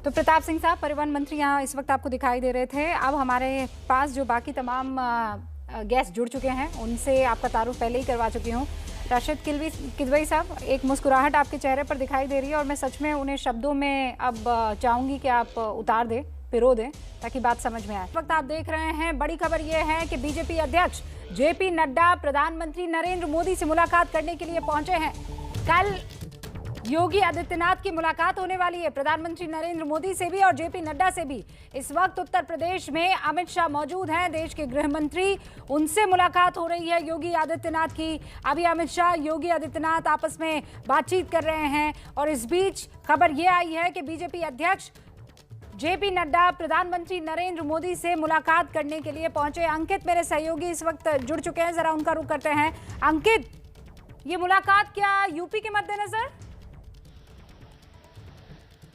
तो प्रताप सिंह साहब परिवहन मंत्री यहाँ इस वक्त आपको दिखाई दे रहे थे। अब हमारे पास जो बाकी तमाम गेस्ट जुड़ चुके हैं उनसे आपका तारुफ पहले ही करवा चुकी हूँ। राशिद किदवई साहब, एक मुस्कुराहट आपके चेहरे पर दिखाई दे रही है और मैं सच में उन्हें शब्दों में अब चाहूंगी कि आप उतार दें, पिरो दें ताकि बात समझ में आए। इस वक्त आप देख रहे हैं बड़ी खबर यह है कि बीजेपी अध्यक्ष जेपी नड्डा प्रधानमंत्री नरेंद्र मोदी से मुलाकात करने के लिए पहुंचे हैं। कल योगी आदित्यनाथ की मुलाकात होने वाली है प्रधानमंत्री नरेंद्र मोदी से भी और जेपी नड्डा से भी। इस वक्त उत्तर प्रदेश में अमित शाह मौजूद हैं, देश के गृह मंत्री, उनसे मुलाकात हो रही है योगी आदित्यनाथ की। अभी अमित शाह योगी आदित्यनाथ आपस में बातचीत कर रहे हैं और इस बीच खबर यह आई है कि बीजेपी अध्यक्ष जेपी नड्डा प्रधानमंत्री नरेंद्र मोदी से मुलाकात करने के लिए पहुंचे। अंकित मेरे सहयोगी इस वक्त जुड़ चुके हैं, जरा उनका रुख करते हैं। अंकित, ये मुलाकात क्या यूपी के मद्देनजर?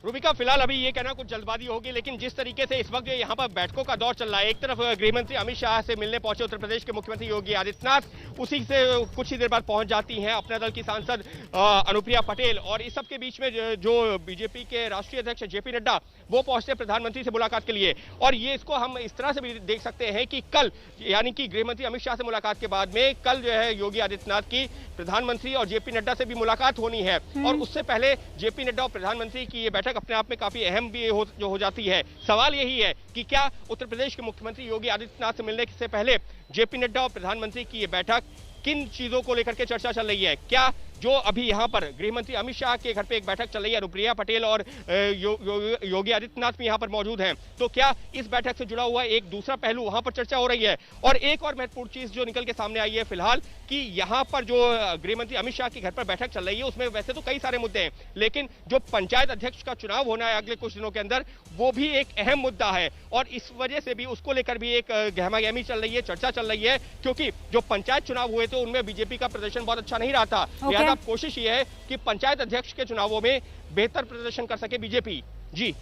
रूबिका, फिलहाल अभी ये कहना कुछ जल्दबाजी होगी, लेकिन जिस तरीके से इस वक्त यहाँ पर बैठकों का दौर चल रहा है, एक तरफ गृहमंत्री अमित शाह से मिलने पहुंचे उत्तर प्रदेश के मुख्यमंत्री योगी आदित्यनाथ, उसी से कुछ ही देर बाद पहुंच जाती हैं अपने दल की सांसद अनुप्रिया पटेल और इस सब के बीच में जो बीजेपी के राष्ट्रीय अध्यक्ष जेपी नड्डा वो पहुंचते प्रधानमंत्री से मुलाकात के लिए। और ये इसको हम इस तरह से भी देख सकते हैं कि कल यानी कि गृहमंत्री अमित शाह से मुलाकात के बाद में कल जो है योगी आदित्यनाथ की प्रधानमंत्री और जेपी नड्डा से भी मुलाकात होनी है और उससे पहले जेपी नड्डा और प्रधानमंत्री की ये बैठक अपने आप में काफी अहम भी हो जाती है। सवाल यही है कि क्या उत्तर प्रदेश के मुख्यमंत्री योगी आदित्यनाथ से मिलने से पहले जेपी नड्डा और प्रधानमंत्री की ये बैठक किन चीजों को लेकर के चर्चा चल रही है? क्या जो अभी यहाँ पर गृहमंत्री अमित शाह के घर पे एक बैठक चल रही है, अनुप्रिया पटेल और योगी आदित्यनाथ भी यहाँ पर मौजूद हैं, तो क्या इस बैठक से जुड़ा हुआ एक दूसरा पहलू वहां पर चर्चा हो रही है? और एक और महत्वपूर्ण चीज जो निकल के सामने आई है फिलहाल कि यहाँ पर जो गृहमंत्री अमित शाह के घर पर बैठक चल रही है उसमें वैसे तो कई सारे मुद्दे हैं, लेकिन जो पंचायत अध्यक्ष का चुनाव होना है अगले कुछ दिनों के अंदर वो भी एक अहम मुद्दा है और इस वजह से भी उसको लेकर भी एक गहमागहमी चल रही है, चर्चा चल रही है, क्योंकि जो पंचायत चुनाव हुए थे उनमें बीजेपी का प्रदर्शन बहुत अच्छा नहीं रहा था। लिहाजा कोशिश ये है कि पंचायत अध्यक्ष के चुनावों में बेहतर प्रदर्शन कर सके बीजेपी। जी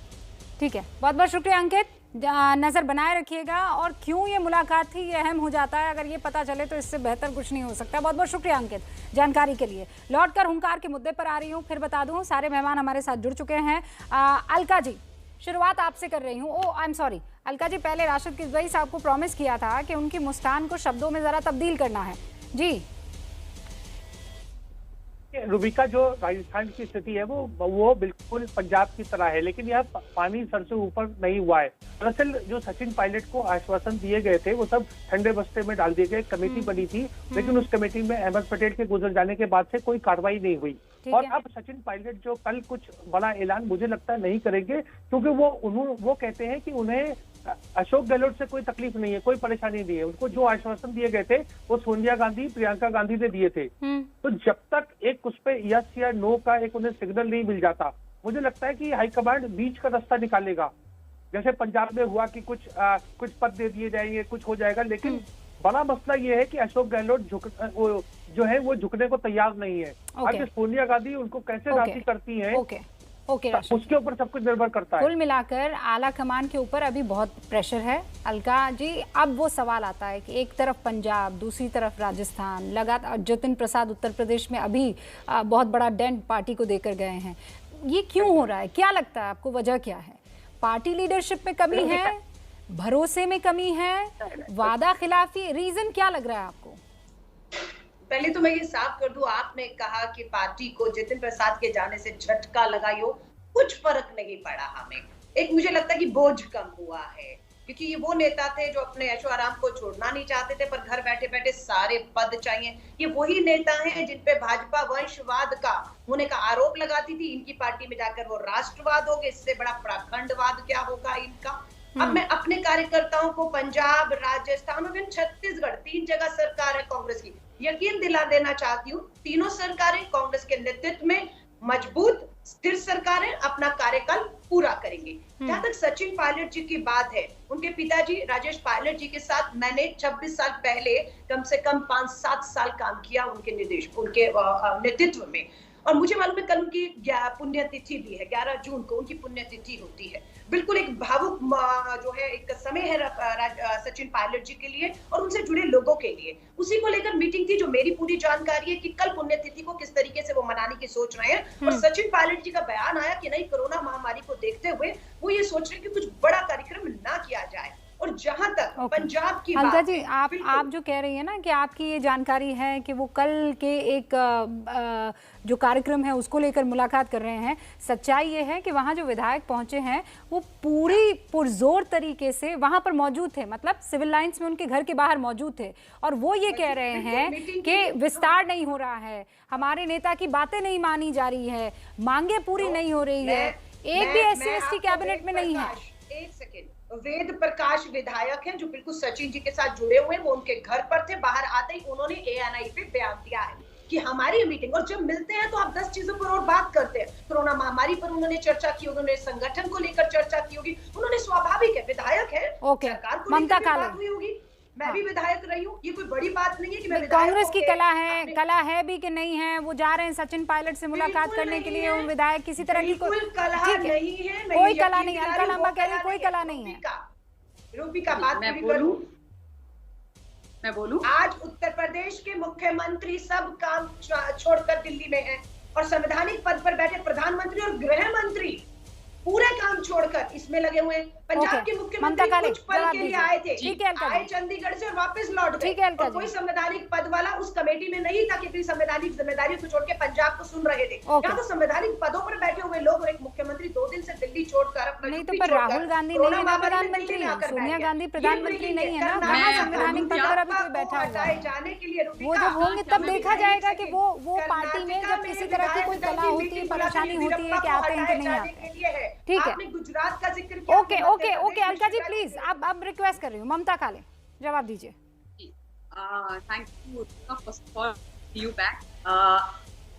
ठीक है, बहुत बहुत शुक्रिया अंकित, नजर बनाए रखिएगा। और क्यों ये मुलाकात थी ये अहम हो जाता है, अगर ये पता चले तो इससे बेहतर कुछ नहीं हो सकता। बहुत बहुत शुक्रिया अंकित जानकारी के लिए। लौटकर हुंकार के मुद्दे पर आ रही हूँ, फिर बता दूं सारे मेहमान हमारे साथ जुड़ चुके हैं। अलका जी, शुरुआत आपसे कर रही हूँ। I am sorry Alka ji, पहले राशिद किदवई साहब को प्रॉमिस किया था कि उनकी मुस्कान को शब्दों में जरा तब्दील करना है। जी रूबिका, जो राजस्थान की स्थिति है वो बिल्कुल पंजाब की तरह है, लेकिन यह पानी सर से ऊपर नहीं हुआ है। दरअसल जो सचिन पायलट को आश्वासन दिए गए थे वो सब ठंडे बस्ते में डाल दिए गए। कमेटी बनी थी लेकिन उस कमेटी में अहमद पटेल के गुजर जाने के बाद से कोई कार्रवाई नहीं हुई और अब सचिन पायलट जो कल कुछ बड़ा ऐलान मुझे लगता है नहीं करेंगे, क्योंकि वो कहते हैं कि उन्हें अशोक गहलोत से कोई तकलीफ नहीं है, कोई परेशानी नहीं है। उनको जो आश्वासन दिए गए थे वो सोनिया गांधी, प्रियंका गांधी ने दिए थे। तो जब तक एक उस पे यस या नो का एक उन्हें सिग्नल नहीं मिल जाता, मुझे लगता है कि हाईकमांड बीच का रास्ता निकालेगा। जैसे पंजाब में हुआ कि कुछ पद दे दिए जाएंगे, कुछ हो जाएगा, लेकिन बड़ा मसला ये है कि अशोक गहलोत वो झुकने को तैयार नहीं है। अब सोनिया गांधी उनको कैसे राजी करती है उसके ऊपर सब कुछ निर्भर करता है। कुल मिलाकर आला कमान के ऊपर अभी बहुत प्रेशर है अलका जी। अब वो सवाल आता है कि एक तरफ पंजाब, दूसरी तरफ राजस्थान, लगातार जतिन प्रसाद उत्तर प्रदेश में अभी बहुत बड़ा डेंट पार्टी को देकर गए हैं। ये क्यों हो रहा है, क्या लगता है आपको, वजह क्या है? पार्टी लीडरशिप में कमी है, भरोसे में कमी है, वादा खिलाफी, रीजन क्या लग रहा है आपको? पहले तो मैं ये साफ कर दूं, आपने कहा कि पार्टी को जितिन प्रसाद के जाने से झटका लगाई हो, कुछ फर्क नहीं पड़ा हमें। एक मुझे लगता है कि बोझ कम हुआ है, क्योंकि ये वो नेता थे जो अपने ऐशो आराम को छोड़ना नहीं चाहते थे, पर घर बैठे बैठे सारे पद चाहिए। ये वही नेता हैं जिन पे भाजपा वंशवाद का होने का आरोप लगाती थी, इनकी पार्टी में जाकर वो राष्ट्रवाद हो गए, इससे बड़ा प्रखंडवाद क्या होगा इनका। अब मैं अपने कार्यकर्ताओं को पंजाब, राजस्थान और छत्तीसगढ़ 3 जगह सरकार है कांग्रेस की, यकीन दिला देना चाहती हूँ, तीनों सरकारें कांग्रेस के नेतृत्व में मजबूत स्थिर सरकारें अपना कार्यकाल पूरा करेंगे। जहां तक सचिन पायलट जी की बात है, उनके पिताजी राजेश पायलट जी के साथ मैंने 26 साल पहले कम से कम 5-7 साल काम किया उनके नेतृत्व में, और मुझे मालूम है कल उनकी पुण्यतिथि भी है, 11 जून को उनकी पुण्यतिथि होती है। बिल्कुल एक भावुक जो है एक समय है सचिन पायलट जी के लिए और उनसे जुड़े लोगों के लिए। उसी को लेकर मीटिंग थी, जो मेरी पूरी जानकारी है कि कल पुण्यतिथि को किस तरीके से वो मनाने की सोच रहे हैं। और सचिन पायलट जी का बयान आया कि नहीं, कोरोना महामारी को देखते हुए वो ये सोच रहे हैं कि कुछ बड़ा कार्यक्रम ना किया जाए। और जहां तक पंजाब की अलका बात जी, आप जो कह रही है ना कि आपकी ये जानकारी है कि वो कल के एक जो कार्यक्रम है उसको लेकर मुलाकात कर रहे हैं, सच्चाई ये है कि वहाँ जो विधायक पहुंचे हैं वो पूरी पुरजोर तरीके से वहाँ पर मौजूद थे, मतलब सिविल लाइंस में उनके घर के बाहर मौजूद थे, और वो ये कह रहे हैं कि विस्तार नहीं हो रहा है, हमारे नेता की बातें नहीं मानी जा रही है, मांगे पूरी नहीं हो रही है, एक भी SC कैबिनेट में नहीं है। एक सेकेंड, वेद प्रकाश विधायक हैं जो बिल्कुल सचिन जी के साथ जुड़े हुए हैं, वो उनके घर पर थे, बाहर आते ही उन्होंने ANI पे बयान दिया है कि हमारी मीटिंग, और जब मिलते हैं तो आप 10 चीजों पर और बात करते हैं। कोरोना महामारी पर उन्होंने चर्चा की होगी, उन्होंने संगठन को लेकर चर्चा की होगी, उन्होंने स्वाभाविक है विधायक है, सरकार को ममता लेकर बात हुई होगी। मैं भी विधायक रही हूँ, ये कोई बड़ी बात नहीं है कि मैं कांग्रेस की कला है भी कि नहीं है, वो जा रहे हैं सचिन पायलट से मुलाकात करने के लिए, उन विधायक किसी तरह की कोई कला नहीं है, कोई कला नहीं है, अलका लांबा कह रही है कोई कला नहीं है। रूबिका बात पूरी करूं, मैं बोलूं, आज उत्तर प्रदेश के मुख्यमंत्री सब काम छोड़कर दिल्ली में हैं और संवैधानिक पद पर बैठे प्रधानमंत्री और गृह मंत्री पूरे काम छोड़कर इसमें लगे हुए हैं। पंजाब के मुख्यमंत्री कुछ पल के लिए आए थे, आए चंडीगढ़ से और वापस लौट गए, और कोई संवैधानिक पद वाला उस कमेटी में नहीं था कि अपनी संवैधानिक जिम्मेदारी को छोड़ के पंजाब को सुन रहे थे। यहाँ तो संवैधानिक पदों पर बैठे हुए लोग और एक मुख्यमंत्री 2 दिन से दिल्ली छोड़कर अपना नहीं, तो पर राहुल गांधी नहीं है ना प्रधानमंत्री, सोनिया गांधी प्रधानमंत्री नहीं है ना, वहाँ संवैधानिक पद पर अभी कोई बैठा हुआ है। जाने के लिए वो जब होंगे तब देखा जाएगा कि वो पार्टी में जब किसी तरह की कोई कला होती है, परेशानी होती है कि आते हैं कि नहीं आते। ठीक है, गुजरात का जिक्र किया। ओके अलका जी प्लीज, अब रिक्वेस्ट कर रही हूँ, ममता काले जवाब दीजिए। Thank you first of all you back.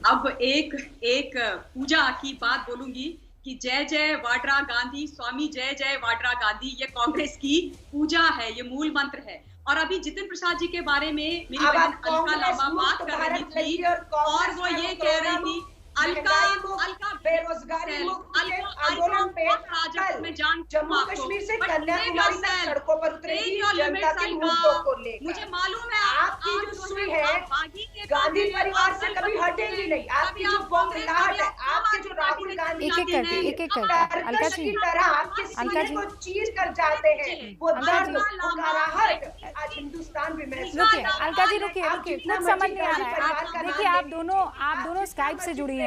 अब एक पूजा की बात बोलूंगी कि जय जय वाड्रा गांधी, स्वामी जय जय वाड्रा गांधी, ये कांग्रेस की पूजा है, ये मूल मंत्र है। और अभी जितिन प्रसाद जी के बारे में मेरी बहन अलका लांबा बात कर रही थी और वो ये कह रही थी अलका बेरोजगारी आंदोलन पे जम्मू कश्मीर से कन्याकुमारी तक सड़कों पर उतरेगी जनता के मुद्दों को लेकर। मुझे मालूम है आपकी जो सुई है गांधी परिवार से कभी हटेगी नहीं, आपकी जो बौखलाहट है, आपके जो राहुल गांधी तरकश की तरह आपके सीने को चीर कर जाते हैं, वो दर्द मुस्कुराहट आज हिंदुस्तान भी महसूस। अलका जी रुकिए, कुछ समझ नहीं आ रहा है। देखिए आप दोनों स्काइप से जुड़ी हैं,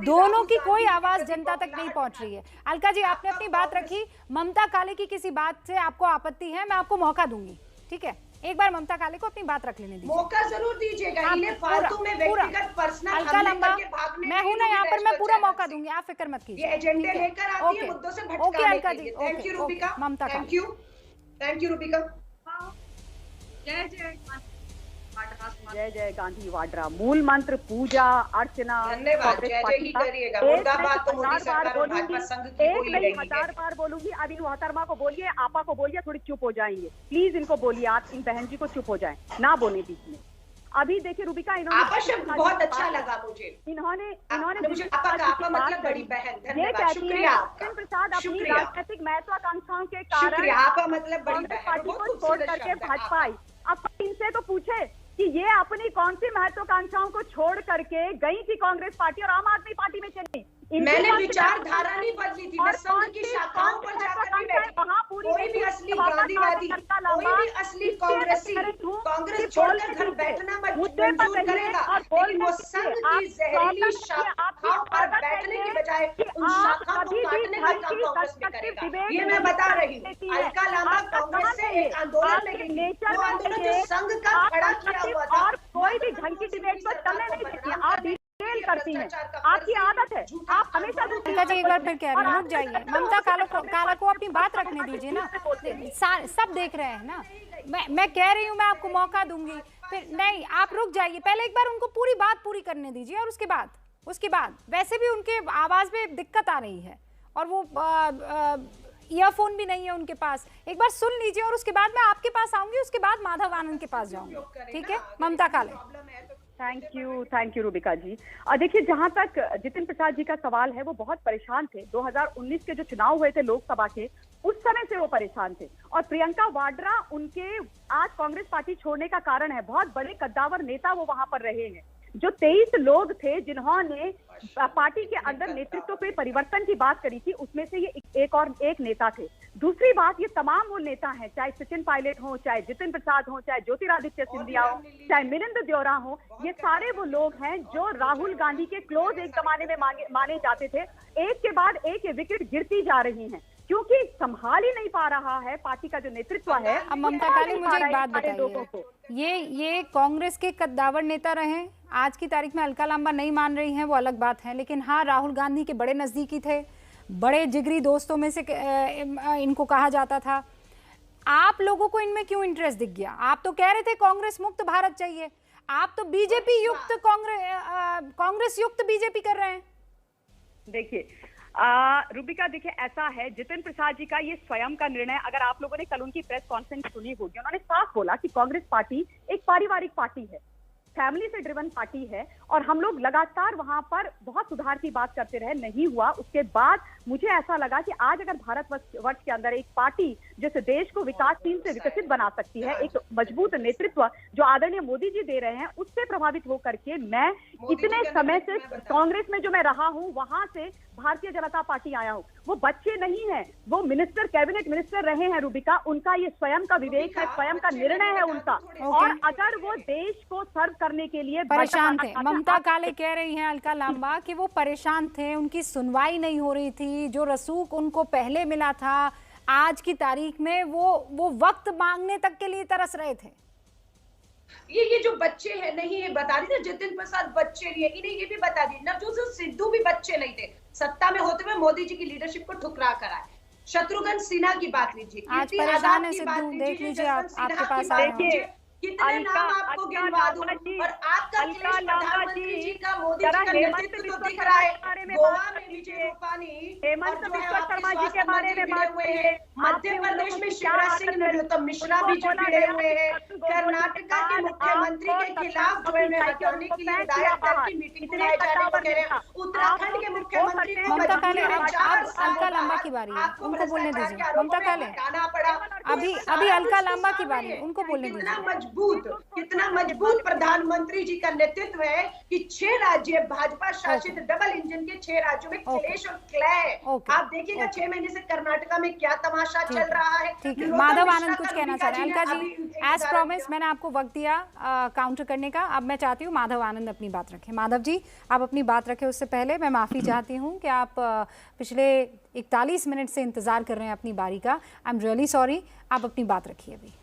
दोनों की कोई आवाज जनता तक नहीं पहुंच रही है। अलका जी आपने अपनी बात रखी, ममता काले की किसी बात से आपको आपत्ति है, मैं आपको मौका दूंगी, ठीक है? एक बार ममता काले को अपनी बात रख लेने दीजिए। मौका जरूर दीजिएगा, इन्हें फालतू में व्यक्तिगत पर्सनल अलका लांबा, मैं हूं ना यहाँ पर, मैं पूरा मौका दूंगी, आप फिक्र मत कीजिए। ये एजेंडे लेकर आती है मुद्दों से भटकाने के लिए। Thank you Rubika, Mamta thank you Rubika. जय जय जय जय गांधी वाड्रा, मूल मंत्र पूजा अर्चना। धन्यवाद, जय जय ही करिएगा। मुर्दाबाद तो मोदी सरकार और भाजपा संघ की कोई नहीं। 1000 बार बोलूंगी, अभी मोहतरमा को बोलिए, आपा को बोलिए, थोड़ी चुप हो जाएंगे प्लीज, इनको बोलिए, आप इन बहन जी को चुप हो जाएं, ना बोले बीच में। अभी देखिए रूबिका, इन्होंने बहुत अच्छा लगा मुझे, मुझे आपा मतलब बड़ी बहन। धन्यवाद, शुक्रिया जितिन प्रसाद अपनी राजनीतिक महत्वाकांक्षाओं के कारण आपा मतलब बड़ी बहन पार्टी को छोड़ करके भाजपा आई। अब इनसे तो पूछे कि ये अपनी कौन सी महत्वाकांक्षाओं को छोड़ करके गई थी कांग्रेस पार्टी और आम आदमी पार्टी में चली, मैंने विचारधारा नहीं बदली थी, मैं संघ की शाखाओं पर जाकर भी बैठी। कोई भी असली गांधीवादी, कोई भी असली कांग्रेसी कांग्रेस छोड़कर घर बैठना मंजूर करेगा, लेकिन वो संघ की जहरीली शाखाओं पर बैठने की बजाय उन शाखाओं को काटने का काम कांग्रेस में करेगा। ये मैं बता रही हूँ। अलका लांबा कांग्रेस से एक आंदोलन में गई, वो आंदोलन जो संघ का खड़ा किया हुआ था। और कोई भी ढंग की डिबेट को चलने नहीं देती है, आप डिटेल करती हैं, आपकी आदत है, आप हमेशा ममता जी एक बार फिर कह रही हूँ, रुक जाइए ममता, काला को अपनी बात रखने दीजिए ना, सब देख रहे हैं ना। मैं कह रही हूँ, मैं आपको मौका दूंगी, फिर नहीं आप रुक जाइए, पहले एक बार उनको पूरी बात पूरी करने दीजिए, और उसके बाद वैसे भी उनके आवाज में दिक्कत आ रही है और वो ईयरफोन भी नहीं है उनके पास। एक बार सुन लीजिए और उसके बाद मैं आपके पास आऊंगी, उसके बाद माधव आनंद के पास जाऊंगी, ठीक है? ममता काले। थैंक यू रुबिका जी। देखिए, जहां तक जितिन प्रसाद जी का सवाल है, वो बहुत परेशान थे। 2019 के जो चुनाव हुए थे लोकसभा के, उस समय से वो परेशान थे, और प्रियंका वाड्रा उनके आज कांग्रेस पार्टी छोड़ने का कारण है। बहुत बड़े कद्दावर नेता वो वहां पर रहे हैं। जो 23 लोग थे जिन्होंने पार्टी के अंदर नेतृत्व पे परिवर्तन की बात करी थी, उसमें से ये एक नेता थे। दूसरी बात, ये तमाम वो नेता हैं, चाहे सचिन पायलट हो, चाहे जितिन प्रसाद हो, चाहे ज्योतिरादित्य सिंधिया हो, चाहे मिलिंद देओरा हो, ये सारे वो लोग हैं जो राहुल गांधी के क्लोज एक जमाने में माने जाते थे। एक के बाद एक ये विकेट गिरती जा रही हैं, क्योंकि संभाल ही नहीं पा रहा है पार्टी का जो नेतृत्व है। अब ममता काली, मुझे एक बात बताइए, ये कांग्रेस के कद्दावर नेता रहे, आज की तारीख में अलका लांबा नहीं मान रही हैं, वो अलग बात है, लेकिन हाँ, राहुल गांधी के बड़े नजदीकी थे, बड़े जिगरी दोस्तों में से इनको कहा जाता था। आप लोगों को इनमें क्यों इंटरेस्ट दिख गया? आप तो कह रहे थे कांग्रेस मुक्त भारत चाहिए, आप तो बीजेपी युक्त कांग्रेस युक्त बीजेपी कर रहे हैं। देखिए रुबिका, देखिए ऐसा है, जितिन प्रसाद जी का ये स्वयं का निर्णय, अगर आप लोगों ने कल उनकी प्रेस कॉन्फ्रेंस सुनी होगी, उन्होंने साफ बोला कि कांग्रेस पार्टी एक पारिवारिक पार्टी है, फैमिली से ड्रिवन पार्टी है, और हम लोग लगातार वहां पर बहुत सुधार की बात करते रहे, नहीं हुआ। उसके बाद मुझे ऐसा लगा कि आज अगर भारतवर्ष के अंदर एक पार्टी जिस देश को विकासशील से विकसित बना सकती है, एक मजबूत नेतृत्व जो आदरणीय मोदी जी दे रहे हैं, उससे प्रभावित होकर के मैं इतने समय से कांग्रेस में जो मैं रहा हूं, वहां से भारतीय जनता पार्टी आया हूं। वो बच्चे नहीं है, वो मिनिस्टर, कैबिनेट मिनिस्टर रहे हैं रुबिका, उनका ये स्वयं का विवेक है, स्वयं का निर्णय है उनका, और अगर वो देश को सर्व करने के लिए परेशान थे। ममता काले कह रही हैं अलका लांबा कि वो परेशान थे, उनकी सुनवाई नहीं हो रही थी, जो रसूख उनको पहले मिला था आज की तारीख में वो वक्त मांगने तक के लिए तरस रहे थे। ये जो बच्चे हैं, नहीं ये बता रही थी जितिन प्रसाद बच्चे नहीं है, इन्हें ये भी बता दी नवजोत सिद्धू भी बच्चे नहीं थे, सत्ता में होते हुए मोदी जी की लीडरशिप को ठुकरा कर आए। शत्रुघ्न सिन्हा की बात लीजिए, आज परेशान है सिद्धू, देख लीजिए आपके पास आए कितने नाम आपको गिनवा दूं, और आपका प्रधानमंत्री जी का मोदी जी का नेतृत्व तो दिख रहा है। गोवा में विजय रूपानी, हेमंत बिस्वा शर्मा जी के बारे में बात हुई है, मध्य प्रदेश में शिवराज सिंह नरोत्तम मिश्रा भी जुड़े हुए हैं, कर्नाटका के मुख्यमंत्री के खिलाफ जो है हटाने के लिए विधायक दल की मीटिंग बुलाए जाने को कह रहे हैं, उत्तराखंड के मुख्यमंत्री को ममता काले, अलका लांबा की बारी है, उनको बोलने दीजिए। ममता काले, अभी अलका लांबा की बारी है, उनको बोलने दीजिए। कितना मजबूत प्रधानमंत्री जी का नेतृत्व है कि 6 राज्य भाजपा शासित डबल इंजन के 6 राज्यों में क्लेश और क्लैश। आप देखिएगा 6 महीने से कर्नाटका में क्या तमाशा चल रहा है। ठीक है, माधव आनंद कुछ कहना चाह रहे हैं। अलका जी, एज प्रॉमिस मैंने आपको वक्त दिया काउंटर करने का, अब मैं चाहती हूँ माधव आनंद अपनी बात रखें। माधव जी, आप अपनी बात रखें, उससे पहले मैं माफी चाहती हूँ कि आप पिछले 41 मिनट से इंतजार कर रहे हैं अपनी बारी का। आई एम रियली सॉरी, आप अपनी बात रखिए। अभी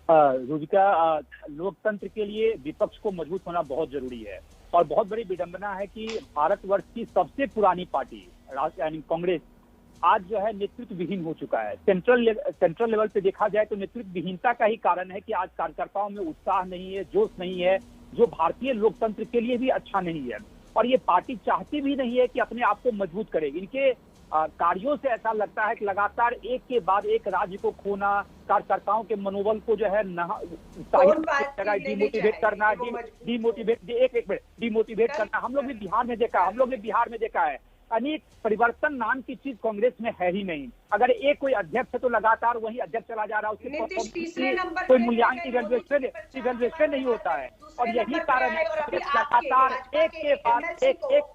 रुबिका, लोकतंत्र के लिए विपक्ष को मजबूत होना बहुत जरूरी है, और बहुत बड़ी विडंबना है कि भारतवर्ष की सबसे पुरानी पार्टी यानी कांग्रेस आज जो है नेतृत्व विहीन हो चुका है। सेंट्रल लेवल पे देखा जाए तो नेतृत्व विहीनता का ही कारण है कि आज कार्यकर्ताओं में उत्साह नहीं है, जोश नहीं है, जो भारतीय लोकतंत्र के लिए भी अच्छा नहीं है। और ये पार्टी चाहती भी नहीं है कि अपने आप को मजबूत करे। इनके कार्यों से ऐसा लगता है कि लगातार एक के बाद एक राज्य को खोना, कार्यकर्ताओं के मनोबल को जो है डिमोटिवेट करना, डिमोटिवेट करना। हम लोग ने बिहार में देखा है अनेक परिवर्तन नाम की चीज कांग्रेस में है ही नहीं। अगर एक कोई अध्यक्ष है तो लगातार वही अध्यक्ष चला जा रहा है, उसके कोई मूल्यांकन इवैल्यूएशन नहीं होता है। और यही कारण है कि लगातार एक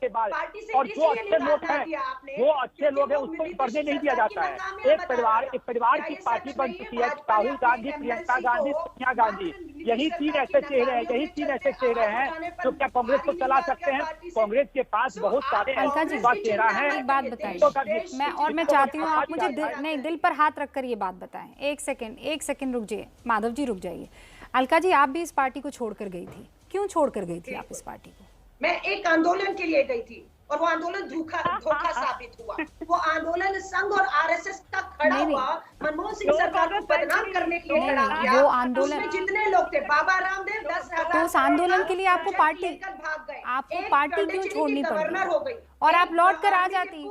के बाद और जो अच्छे लोग हैं उसको पढ़ने नहीं दिया जाता है। एक परिवार की पार्टी बन चुकी है। राहुल गांधी, प्रियंका गांधी, सोनिया गांधी, यही तीन ऐसे चेहरे हैं जो क्या कांग्रेस को चला सकते हैं। कांग्रेस के पास बहुत सारे चेहरा है। एक बात बताइए, मैं चाहती हूँ आप मुझे दिल पर हाथ रखकर ये बात बताएं। एक सेकंड रुक जाइए, माधव जी रुक जाइए। अलका जी, आप भी इस पार्टी को छोड़कर गई थी, क्यों छोड़कर गई थी आप इस पार्टी को? मैं एक आंदोलन के लिए गई थी और वो आंदोलन धोखा साबित हुआ। वो आंदोलन संघ और आरएसएस का खड़ा हुआ, मनमोहन सिंह सरकार को बदनाम करने के लिए खड़ा किया। वो आंदोलन जितने लोग थे, बाबा रामदेव 10,000 तो उस आंदोलन के लिए आपको पार्टी क्यों छोड़नी पड़ी? और आप लौट कर आ जाती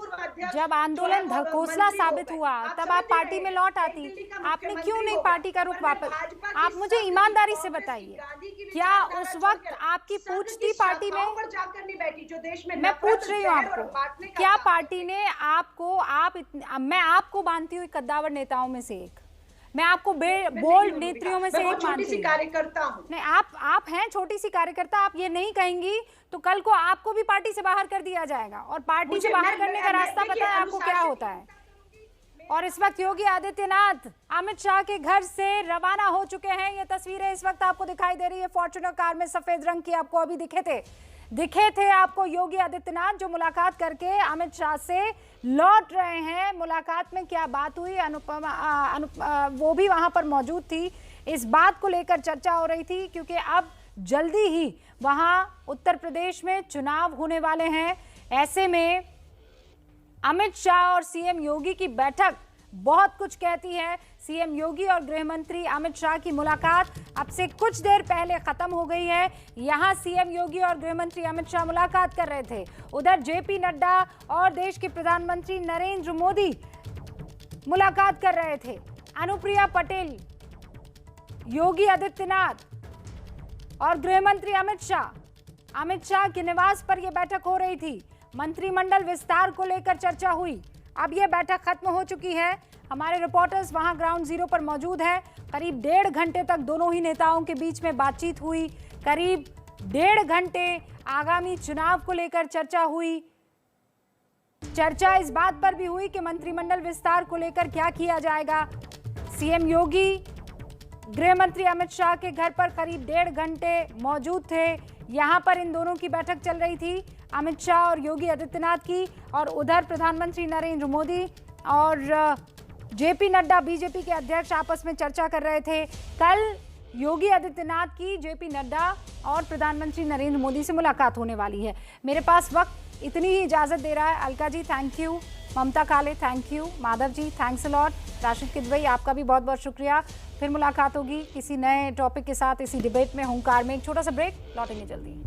जब आंदोलन धकोसला साबित हुआ, तब आप पार्टी में लौट आती। आपने क्यों नहीं पार्टी का रुख वापस? आप मुझे ईमानदारी से बताइए, क्या उस वक्त आपकी पूछ थी पार्टी में? मैं पूछ रही हूँ आपको, क्या पार्टी ने आपको, मैं आपको मानती हूँ कद्दावर नेताओं में से एक, मैं आपको बोल्ड नेत्रियों में से एक मानती हूँ। कार्यकर्ता हूँ। नहीं, आप हैं छोटी सी कार्यकर्ता। आप ये नहीं कहेंगी तो कल को आपको भी पार्टी से बाहर कर दिया जाएगा। और पार्टी से बाहर करने का रास्ता पता है आपको क्या होता है? और इस वक्त योगी आदित्यनाथ अमित शाह के घर से रवाना हो चुके हैं। ये तस्वीरें इस वक्त आपको दिखाई दे रही है फॉर्च्यूनर कार में, सफेद रंग की। आपको अभी दिखे थे आपको योगी आदित्यनाथ जो मुलाकात करके अमित शाह से लौट रहे हैं। मुलाकात में क्या बात हुई, वो भी वहां पर मौजूद थी। इस बात को लेकर चर्चा हो रही थी क्योंकि अब जल्दी ही वहां उत्तर प्रदेश में चुनाव होने वाले हैं। ऐसे में अमित शाह और सीएम योगी की बैठक बहुत कुछ कहती है। सीएम योगी और गृह मंत्री अमित शाह की मुलाकात अब से कुछ देर पहले खत्म हो गई है। यहां सीएम योगी और गृह मंत्री अमित शाह मुलाकात कर रहे थे। उधर जेपी नड्डा और देश के प्रधानमंत्री नरेंद्र मोदी मुलाकात कर रहे थे। अनुप्रिया पटेल, योगी आदित्यनाथ और गृह मंत्री अमित शाह के निवास पर यह बैठक हो रही थी। मंत्रिमंडल विस्तार को लेकर चर्चा हुई। अब यह बैठक खत्म हो चुकी है। हमारे रिपोर्टर्स वहां ग्राउंड जीरो पर मौजूद हैं। करीब 1.5 घंटे तक दोनों ही नेताओं के बीच में बातचीत हुई। करीब 1.5 घंटे आगामी चुनाव को लेकर चर्चा हुई। चर्चा इस बात पर भी हुई कि मंत्रिमंडल विस्तार को लेकर क्या किया जाएगा। सीएम योगी गृह मंत्री अमित शाह के घर पर करीब 1.5 घंटे मौजूद थे। यहां पर इन दोनों की बैठक चल रही थी, अमित शाह और योगी आदित्यनाथ की। और उधर प्रधानमंत्री नरेंद्र मोदी और जेपी नड्डा बीजेपी के अध्यक्ष आपस में चर्चा कर रहे थे। कल योगी आदित्यनाथ की जेपी नड्डा और प्रधानमंत्री नरेंद्र मोदी से मुलाकात होने वाली है। मेरे पास वक्त इतनी ही इजाजत दे रहा है। Alka ji thank you, Mamta Kale thank you, Madhav ji thanks a lot, Rashid Kidwai आपका भी बहुत बहुत शुक्रिया। फिर मुलाकात होगी किसी नए टॉपिक के साथ इसी डिबेट में हुंकार में। एक छोटा सा ब्रेक, लौटेंगे जल्दी।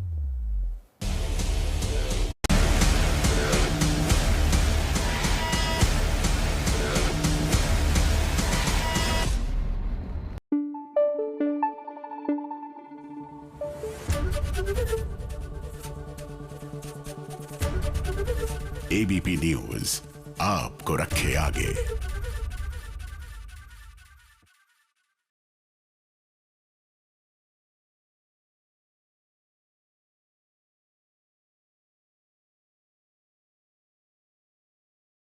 एबीपी न्यूज आपको रखे आगे।